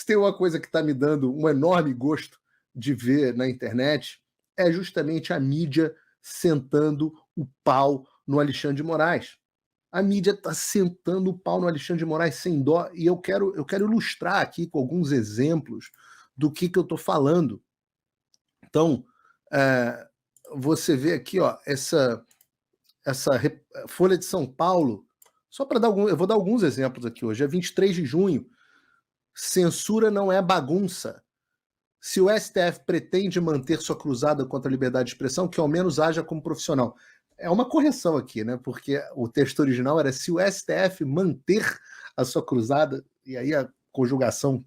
Se tem uma coisa que está me dando um enorme gosto de ver na internet, é justamente a mídia sentando o pau no Alexandre de Moraes. A mídia está sentando o pau no Alexandre de Moraes sem dó, e eu quero ilustrar aqui com alguns exemplos do que eu estou falando. Então, você vê aqui, ó, essa Folha de São Paulo, só para dar eu vou dar alguns exemplos aqui hoje, é 23 de junho, censura não é bagunça. Se o STF pretende manter sua cruzada contra a liberdade de expressão, que ao menos haja como profissional. É uma correção aqui, né? Porque o texto original era se o STF manter a sua cruzada, e aí a conjugação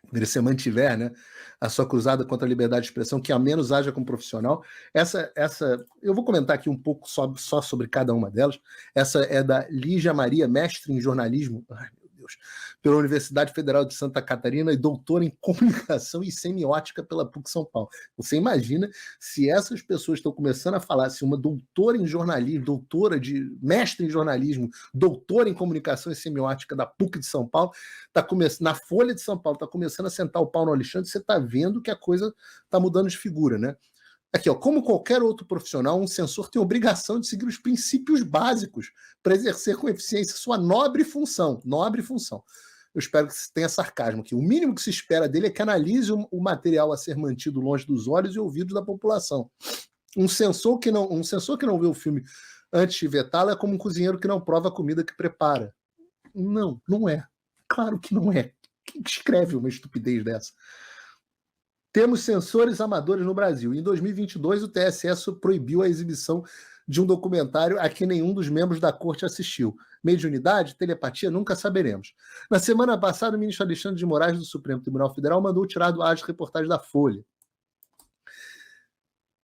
poderia ser mantiver, né? A sua cruzada contra a liberdade de expressão, que ao menos haja como profissional. Essa eu vou comentar aqui um pouco só sobre cada uma delas. Essa é da Lígia Maria, mestre em jornalismo. Ai, pela Universidade Federal de Santa Catarina e doutora em comunicação e semiótica pela PUC São Paulo. Você imagina se essas pessoas estão começando a falar, se uma doutora em jornalismo, mestre em jornalismo, doutora em comunicação e semiótica da PUC de São Paulo, na Folha de São Paulo, está começando a sentar o pau no Alexandre, você está vendo que a coisa está mudando de figura, né? Aqui, ó, como qualquer outro profissional, um censor tem obrigação de seguir os princípios básicos para exercer com eficiência sua nobre função. Nobre função. Eu espero que tenha sarcasmo aqui. O mínimo que se espera dele é que analise o material a ser mantido longe dos olhos e ouvidos da população. Um censor que não vê o filme antes de vetá-lo é como um cozinheiro que não prova a comida que prepara. Não, não é. Claro que não é. Quem escreve uma estupidez dessa? Temos censores amadores no Brasil. Em 2022, o TSE proibiu a exibição de um documentário a que nenhum dos membros da corte assistiu. Mediunidade, telepatia, nunca saberemos. Na semana passada, o ministro Alexandre de Moraes, do Supremo Tribunal Federal, mandou tirar do ar as reportagens da Folha.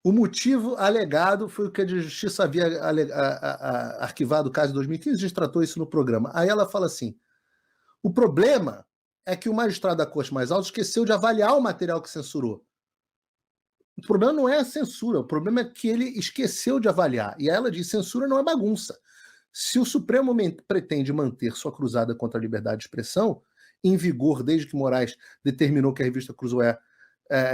O motivo alegado foi o que a Justiça havia arquivado o caso em 2015, a gente tratou isso no programa. Aí ela fala assim, o problema é que o magistrado da Corte mais alta esqueceu de avaliar o material que censurou. O problema não é a censura, o problema é que ele esqueceu de avaliar. E aí ela diz, censura não é bagunça. Se o Supremo pretende manter sua cruzada contra a liberdade de expressão, em vigor desde que Moraes determinou que a revista Cruzoé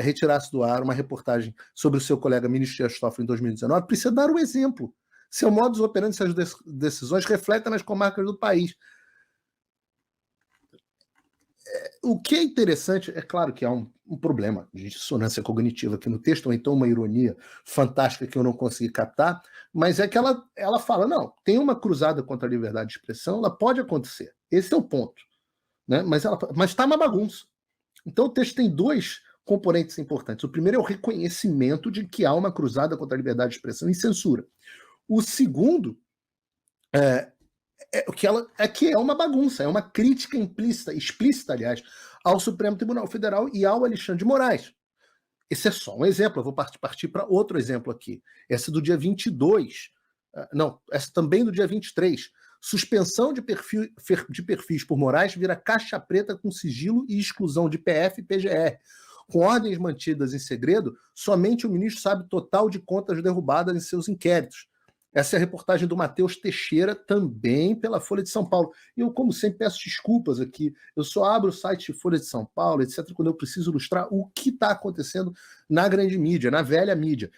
retirasse do ar uma reportagem sobre o seu colega ministro Dias Toffoli em 2019, precisa dar um exemplo. Seu modus operandi, essas decisões refletem nas comarcas do país. O que é interessante, é claro que há um problema de dissonância cognitiva aqui no texto, ou então uma ironia fantástica que eu não consegui captar, mas é que ela fala, não, tem uma cruzada contra a liberdade de expressão, ela pode acontecer. Esse é o ponto. Né? Mas está uma bagunça. Então o texto tem dois componentes importantes. O primeiro é o reconhecimento de que há uma cruzada contra a liberdade de expressão e censura. O segundo que é uma bagunça, é uma crítica explícita, aliás, ao Supremo Tribunal Federal e ao Alexandre de Moraes. Esse é só um exemplo, eu vou partir para outro exemplo aqui. Essa do dia 22, essa também do dia 23. Suspensão de perfis por Moraes vira caixa preta com sigilo e exclusão de PF e PGR. Com ordens mantidas em segredo, somente o ministro sabe total de contas derrubadas em seus inquéritos. Essa é a reportagem do Matheus Teixeira, também pela Folha de São Paulo. E eu, como sempre, peço desculpas aqui. Eu só abro o site Folha de São Paulo, etc., quando eu preciso ilustrar o que está acontecendo na grande mídia, na velha mídia.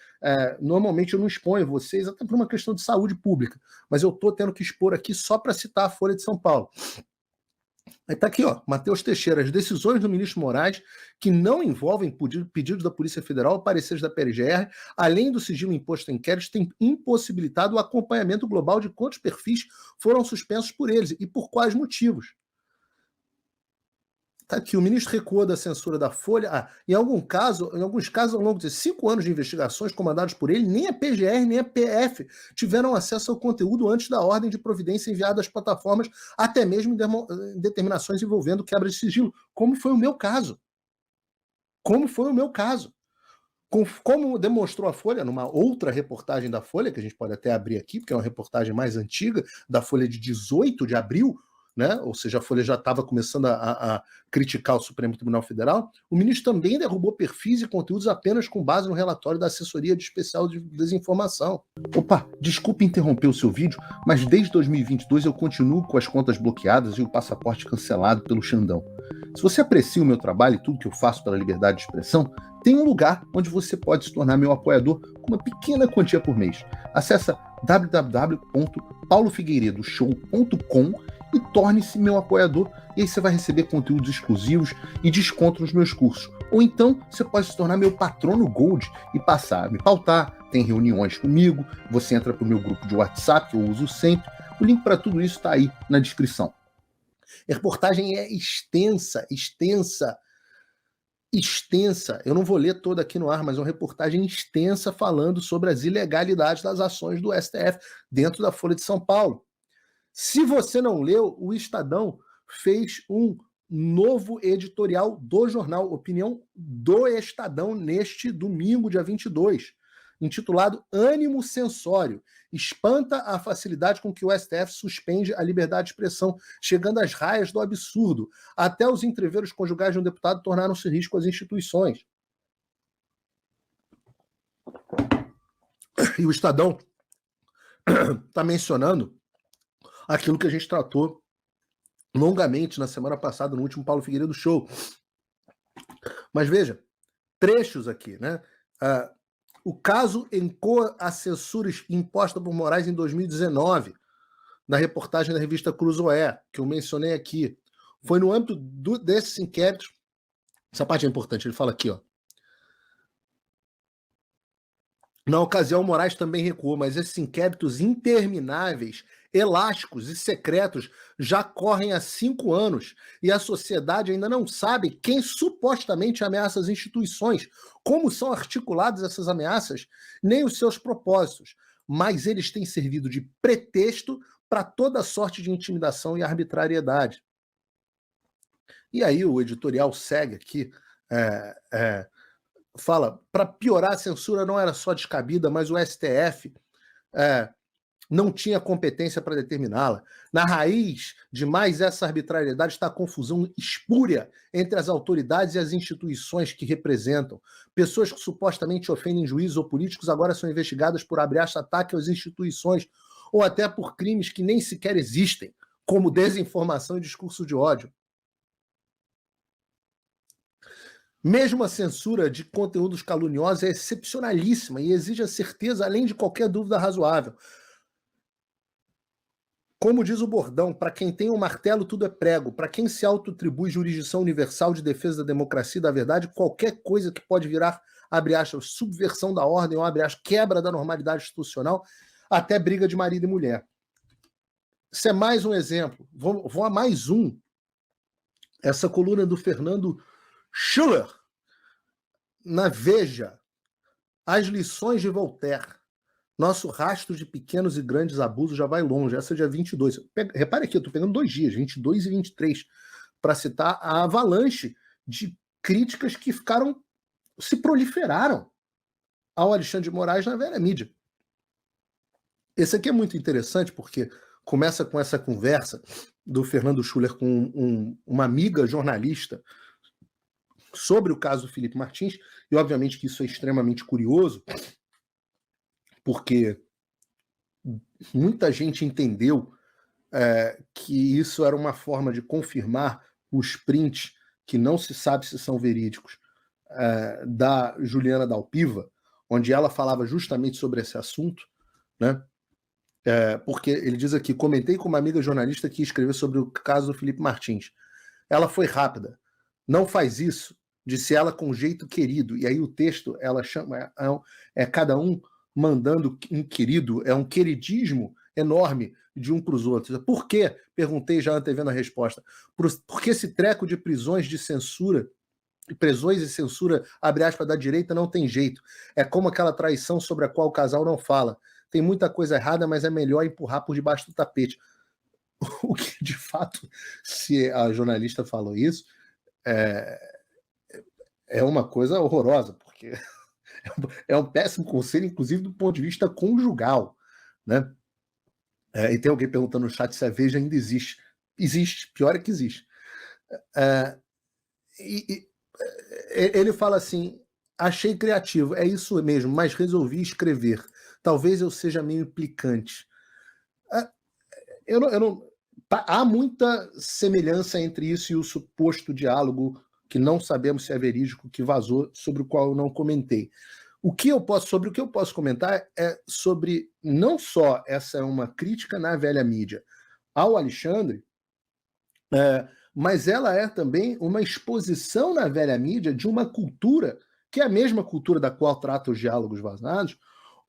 Normalmente eu não exponho vocês, até por uma questão de saúde pública, mas eu estou tendo que expor aqui só para citar a Folha de São Paulo. Aí está aqui, ó, Matheus Teixeira, as decisões do ministro Moraes que não envolvem pedidos da Polícia Federal ou pareceres da PGR, além do sigilo imposto em inquéritos, têm impossibilitado o acompanhamento global de quantos perfis foram suspensos por eles e por quais motivos. Está aqui, o ministro recuou da censura da Folha. Em alguns casos, ao longo de 5 anos de investigações comandadas por ele, nem a PGR nem a PF tiveram acesso ao conteúdo antes da ordem de providência enviada às plataformas, até mesmo em determinações envolvendo quebra de sigilo, como foi o meu caso. Como demonstrou a Folha, numa outra reportagem da Folha, que a gente pode até abrir aqui, porque é uma reportagem mais antiga, da Folha de 18 de abril, né? Ou seja, a Folha já estava começando a criticar o Supremo Tribunal Federal, o ministro também derrubou perfis e conteúdos apenas com base no relatório da Assessoria Especial de Desinformação. Opa, desculpe interromper o seu vídeo, mas desde 2022 eu continuo com as contas bloqueadas e o passaporte cancelado pelo Xandão. Se você aprecia o meu trabalho e tudo que eu faço pela liberdade de expressão, tem um lugar onde você pode se tornar meu apoiador com uma pequena quantia por mês. Acesse www.paulofigueiredoshow.com e torne-se meu apoiador, e aí você vai receber conteúdos exclusivos e desconto nos meus cursos. Ou então você pode se tornar meu patrono Gold e passar a me pautar, tem reuniões comigo, você entra para o meu grupo de WhatsApp, que eu uso sempre. O link para tudo isso está aí na descrição. A reportagem é extensa. Eu não vou ler toda aqui no ar, mas é uma reportagem extensa falando sobre as ilegalidades das ações do STF dentro da Folha de São Paulo. Se você não leu, o Estadão fez um novo editorial do jornal Opinião do Estadão neste domingo, dia 22, intitulado Ânimo Censório. Espanta a facilidade com que o STF suspende a liberdade de expressão, chegando às raias do absurdo. Até os entreveros conjugais de um deputado tornaram-se risco às instituições. E o Estadão está mencionando aquilo que a gente tratou longamente na semana passada, no último Paulo Figueiredo Show. Mas veja, trechos aqui, né? O caso ecoa a censura imposta por Moraes em 2019, na reportagem da revista Cruzoé, que eu mencionei aqui. Foi no âmbito desses inquéritos. Essa parte é importante, ele fala aqui, ó. Na ocasião, Moraes também recuou, mas esses inquéritos intermináveis, elásticos e secretos já correm há 5 anos e a sociedade ainda não sabe quem supostamente ameaça as instituições, como são articuladas essas ameaças, nem os seus propósitos, mas eles têm servido de pretexto para toda sorte de intimidação e arbitrariedade. E aí o editorial segue aqui, fala, para piorar, a censura não era só descabida, mas o STF não tinha competência para determiná-la. Na raiz de mais essa arbitrariedade está a confusão espúria entre as autoridades e as instituições que representam. Pessoas que supostamente ofendem juízes ou políticos agora são investigadas por ataque às instituições ou até por crimes que nem sequer existem, como desinformação e discurso de ódio. Mesmo a censura de conteúdos caluniosos é excepcionalíssima e exige a certeza além de qualquer dúvida razoável. Como diz o bordão, para quem tem um martelo tudo é prego, para quem se autoatribui jurisdição universal de defesa da democracia e da verdade, qualquer coisa que pode virar, abre aspas, subversão da ordem ou abre aspas, quebra da normalidade institucional, até briga de marido e mulher. Isso é mais um exemplo. Vou a mais um. Essa coluna do Fernando Schuller, na Veja, as lições de Voltaire. Nosso rastro de pequenos e grandes abusos já vai longe. Essa é dia 22. Repare aqui, eu estou pegando 2 dias, 22 e 23, para citar a avalanche de críticas que se proliferaram ao Alexandre de Moraes na velha mídia. Esse aqui é muito interessante porque começa com essa conversa do Fernando Schuller com uma amiga jornalista sobre o caso do Felipe Martins, e obviamente que isso é extremamente curioso, porque muita gente entendeu que isso era uma forma de confirmar os prints, que não se sabe se são verídicos, da Juliana Dalpiva, onde ela falava justamente sobre esse assunto, né? Porque ele diz aqui, comentei com uma amiga jornalista que escreveu sobre o caso do Felipe Martins. Ela foi rápida. Não faz isso, disse ela com jeito querido. E aí o texto, ela chama, cada um mandando um querido, é um queridismo enorme de um para os outros. Por quê? Perguntei já antevendo a resposta. Porque esse treco de prisões de censura, prisões e censura, abre aspas, da direita não tem jeito. É como aquela traição sobre a qual o casal não fala. Tem muita coisa errada, mas é melhor empurrar por debaixo do tapete. O que, de fato, se a jornalista falou isso, é uma coisa horrorosa, porque é um péssimo conselho, inclusive do ponto de vista conjugal, né? E tem alguém perguntando no chat se a Veja ainda existe. Existe, pior é que existe. Ele fala assim, achei criativo, é isso mesmo, mas resolvi escrever. Talvez eu seja meio implicante. Há muita semelhança entre isso e o suposto diálogo, que não sabemos se é verídico, que vazou, sobre o qual eu não comentei. Sobre o que eu posso comentar é sobre, não só essa é uma crítica na velha mídia ao Alexandre, mas ela é também uma exposição na velha mídia de uma cultura, que é a mesma cultura da qual trata os diálogos vazados,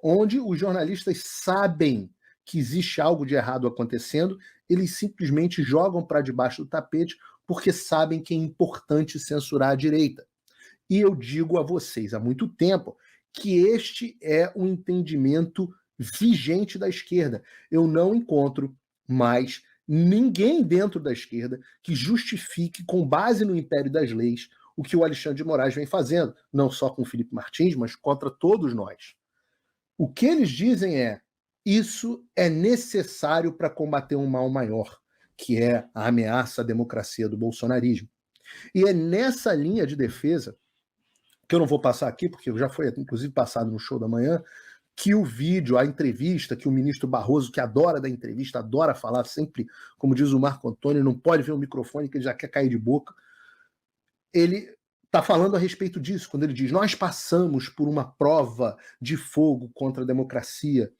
onde os jornalistas sabem que existe algo de errado acontecendo, eles simplesmente jogam para debaixo do tapete porque sabem que é importante censurar a direita. E eu digo a vocês há muito tempo que este é o entendimento vigente da esquerda. Eu não encontro mais ninguém dentro da esquerda que justifique, com base no império das leis, o que o Alexandre de Moraes vem fazendo, não só com o Felipe Martins, mas contra todos nós. O que eles dizem é: isso é necessário para combater um mal maior, que é a ameaça à democracia do bolsonarismo. E é nessa linha de defesa, que eu não vou passar aqui, porque já foi inclusive passado no Show da Manhã, que o vídeo, a entrevista, que o ministro Barroso, que adora dar entrevista, adora falar sempre, como diz o Marco Antônio, não pode ver o microfone que ele já quer cair de boca, ele está falando a respeito disso, quando ele diz: nós passamos por uma prova de fogo contra a democracia,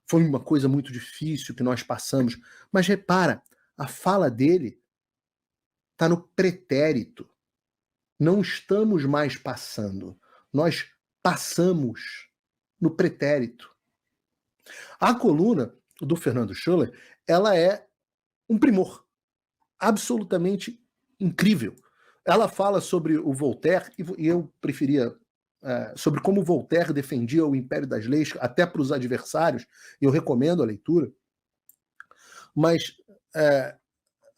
foi uma coisa muito difícil que nós passamos. Mas repara, a fala dele está no pretérito. Não estamos mais passando, nós passamos no pretérito. A coluna do Fernando Schuller, ela é um primor, absolutamente incrível. Ela fala sobre o Voltaire, e eu preferia sobre como Voltaire defendia o império das leis, até para os adversários, eu recomendo a leitura. Mas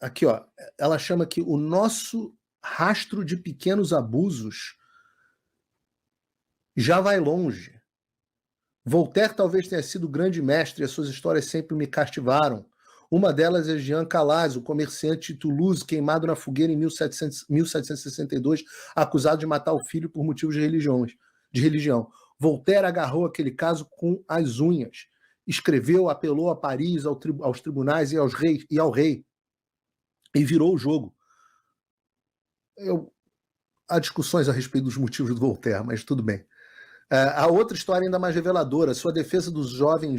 aqui, ó, ela chama que o nosso rastro de pequenos abusos já vai longe. Voltaire talvez tenha sido grande mestre e as suas histórias sempre me cativaram. Uma delas é Jean Calaz, o comerciante de Toulouse, queimado na fogueira em 1762, acusado de matar o filho por motivos de religião. Voltaire agarrou aquele caso com as unhas. Escreveu, apelou a Paris, aos tribunais e ao rei. E virou o jogo. Há discussões a respeito dos motivos do Voltaire, mas tudo bem. A outra história ainda mais reveladora, sua defesa do jovem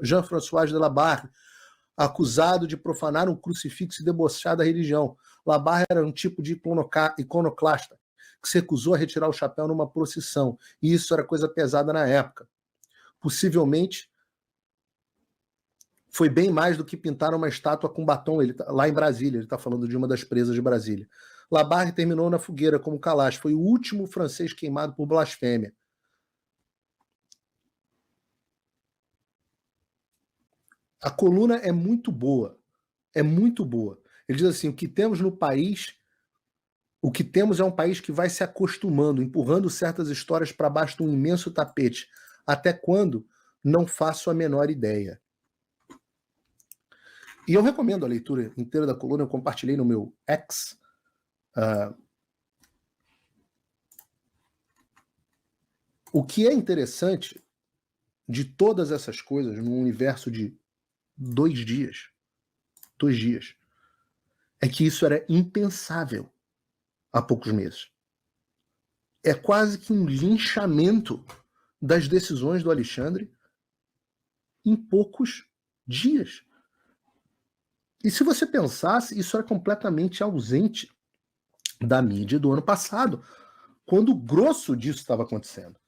Jean-François de Labarre, acusado de profanar um crucifixo e debochar da religião. Labarre era um tipo de iconoclasta, que se recusou a retirar o chapéu numa procissão, e isso era coisa pesada na época. Possivelmente, foi bem mais do que pintar uma estátua com batom, lá em Brasília, ele está falando de uma das presas de Brasília. Labarre terminou na fogueira como Calas, foi o último francês queimado por blasfêmia. A coluna é muito boa, Ele diz assim: o que temos no país, o que temos é um país que vai se acostumando, empurrando certas histórias para baixo de um imenso tapete. Até quando? Não faço a menor ideia. E eu recomendo a leitura inteira da coluna, eu compartilhei no meu X. O que é interessante de todas essas coisas num universo de 2 dias, é que isso era impensável há poucos meses. É quase que um linchamento das decisões do Alexandre em poucos dias. E se você pensasse, isso era completamente ausente da mídia do ano passado, quando o grosso disso estava acontecendo.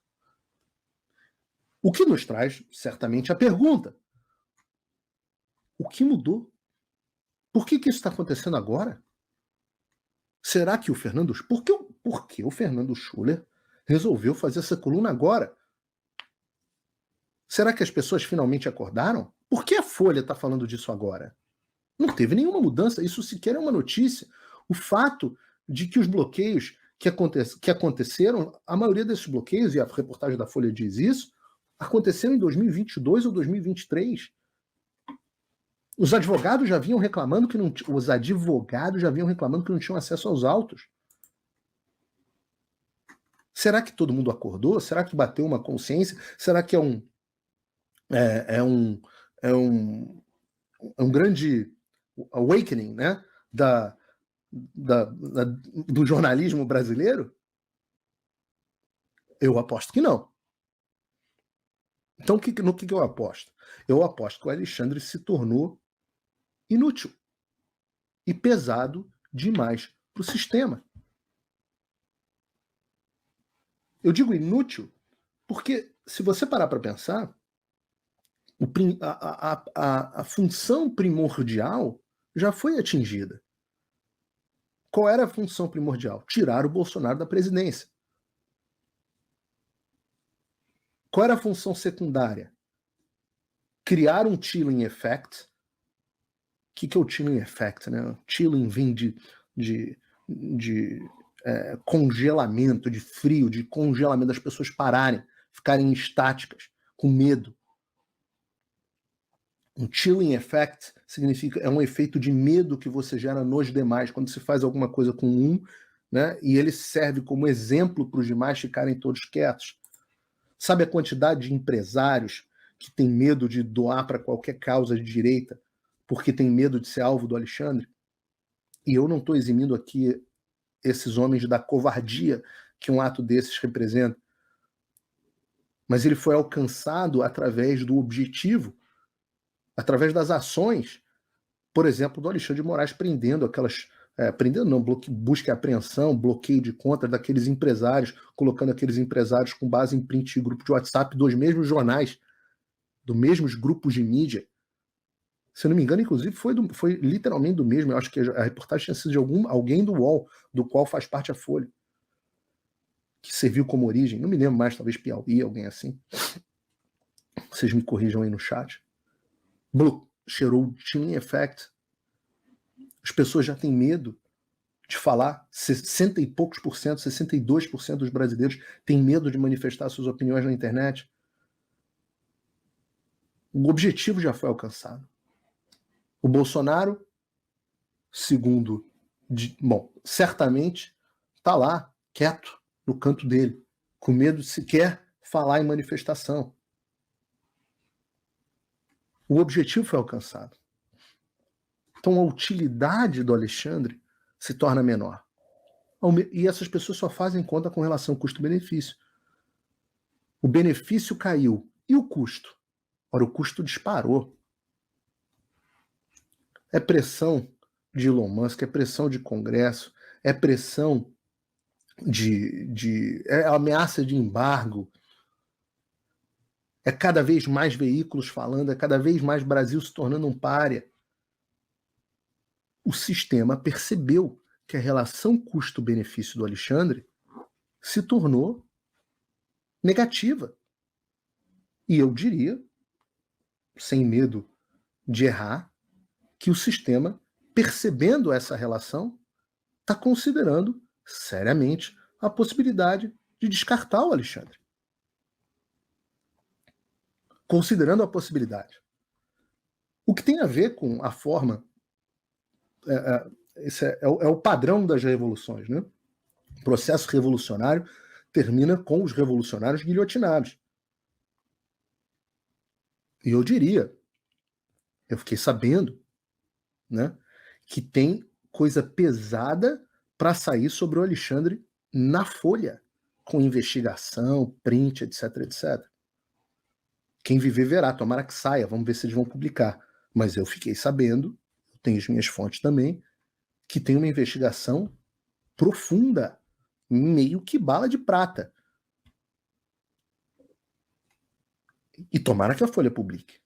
O que nos traz, certamente, a pergunta: o que mudou? Por que isso está acontecendo agora? Será que o Fernando... Por que o Fernando Schuller resolveu fazer essa coluna agora? Será que as pessoas finalmente acordaram? Por que a Folha está falando disso agora? Não teve nenhuma mudança, isso sequer é uma notícia. O fato de que os bloqueios que aconteceram, a maioria desses bloqueios, e a reportagem da Folha diz isso, aconteceram em 2022 ou 2023. Os advogados já vinham reclamando que não tinham acesso aos autos. Será que todo mundo acordou? Será que bateu uma consciência? Será que é um grande awakening, né, do jornalismo brasileiro? Eu aposto que não. Então, no que eu aposto? Eu aposto que o Alexandre se tornou inútil e pesado demais para o sistema. Eu digo inútil porque, se você parar para pensar, a função primordial já foi atingida. Qual era a função primordial? Tirar o Bolsonaro da presidência. Qual era a função secundária? Criar um chilling effect. O que é o chilling effect? Né? Chilling vem de congelamento, de frio, de congelamento, das pessoas pararem, ficarem estáticas, com medo. Um chilling effect é um efeito de medo que você gera nos demais, quando se faz alguma coisa com um, né, e ele serve como exemplo para os demais ficarem todos quietos. Sabe a quantidade de empresários que têm medo de doar para qualquer causa de direita porque tem medo de ser alvo do Alexandre? E eu não estou eximindo aqui esses homens da covardia que um ato desses representa. Mas ele foi alcançado através do objetivo, através das ações, por exemplo, do Alexandre de Moraes prendendo aquelas... prendendo não, busca e apreensão, bloqueio de contas daqueles empresários, colocando aqueles empresários com base em print de grupo de WhatsApp dos mesmos jornais, dos mesmos grupos de mídia. Se eu não me engano, inclusive, foi literalmente do mesmo. Eu acho que a reportagem tinha sido de alguém do UOL, do qual faz parte a Folha, que serviu como origem. Não me lembro mais, talvez Piauí, alguém assim. Vocês me corrijam aí no chat. Cheirou o chilling effect. As pessoas já têm medo de falar. 60 e poucos por cento, 62% dos brasileiros têm medo de manifestar suas opiniões na internet. O objetivo já foi alcançado. O Bolsonaro, segundo, certamente está lá, quieto, no canto dele, com medo de sequer falar em manifestação. O objetivo foi alcançado. Então a utilidade do Alexandre se torna menor. E essas pessoas só fazem conta com relação ao custo-benefício. O benefício caiu. E o custo? Ora, o custo disparou. É pressão de Elon Musk, é pressão de Congresso, é pressão é ameaça de embargo, é cada vez mais veículos falando, é cada vez mais Brasil se tornando um pária. O sistema percebeu que a relação custo-benefício do Alexandre se tornou negativa. E eu diria, sem medo de errar, que o sistema, percebendo essa relação, está considerando seriamente a possibilidade de descartar o Alexandre. Considerando a possibilidade. O que tem a ver com a forma... Esse é o padrão das revoluções, né? O processo revolucionário termina com os revolucionários guilhotinados. E eu diria, eu fiquei sabendo, né, que tem coisa pesada para sair sobre o Alexandre na Folha, com investigação, print, etc, etc. Quem viver verá, tomara que saia, vamos ver se eles vão publicar. Mas eu fiquei sabendo, tenho as minhas fontes também, que tem uma investigação profunda, meio que bala de prata. E tomara que a Folha publique.